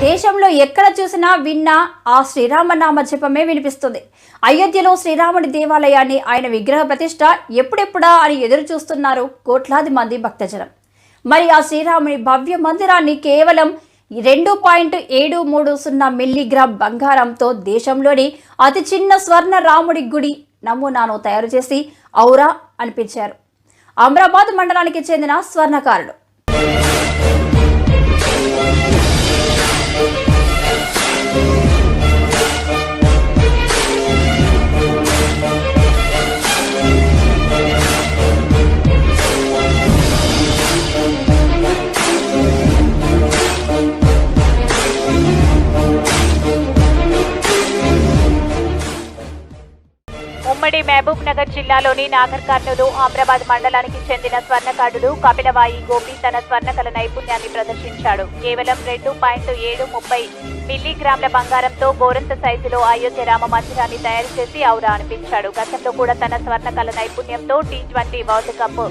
దేశంలో ఎక్కడ చూసినా విన్నా ఆ శ్రీరామనామ జపమే వినిపిస్తుంది. అయోధ్యలో శ్రీరాముడి దేవాలయాన్ని, ఆయన విగ్రహ ప్రతిష్ట ఎప్పుడెప్పుడా అని ఎదురు చూస్తున్నారు కోట్లాది మంది భక్తజనం. మరి ఆ శ్రీరాముని భవ్య మందిరాన్ని కేవలం 2.730 మిల్లీగ్రామ్ బంగారంతో దేశంలోని అతి చిన్న స్వర్ణ రాముడి గుడి నమూనాను తయారు చేసి ఔరా అనిపించారు అమరాబాద్ మండలానికి చెందిన స్వర్ణకారుడు. ఉమ్మడి మహబూబ్ నగర్ జిల్లాలోని నాగర్ కర్నూలు అమరాబాద్ మండలానికి చెందిన స్వర్ణకారుడు కపిలవాయి గోపి తన స్వర్ణకళ నైపుణ్యాన్ని ప్రదర్శించాడు. కేవలం 2.730 మిల్లీగ్రామ్ల బంగారంతో గోరంత సైజులో అయోధ్య రామ మందిరాన్ని తయారు చేసి ఔరా అనిపించాడు. గతంలో కూడా తన స్వర్ణకళ నైపుణ్యంతో T20 వరల్డ్ కప్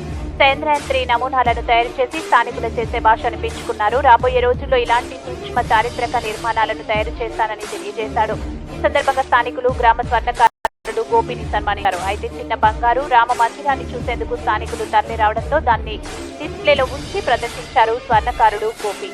చంద్రయాన్-3 నమూనాలను తయారు చేసి స్థానికుల చేసే భాష అనిపించుకున్నారు. రాబోయే రోజుల్లో ఇలాంటి సూక్ష్మ చారిత్రక నిర్మాణాలను తయారు చేస్తానని తెలియజేశాడు. ఈ సందర్భంగా స్థానికులు గ్రామ స్వర్ణకారుడు గోపిని సన్మానించారు. అయితే చిన్న బంగారు రామ మందిరాన్ని చూసేందుకు స్థానికులు తరలి రావడంతో దాన్ని డిస్ప్లేలో ఉంచి ప్రదర్శించారు స్వర్ణకారుడు గోపి.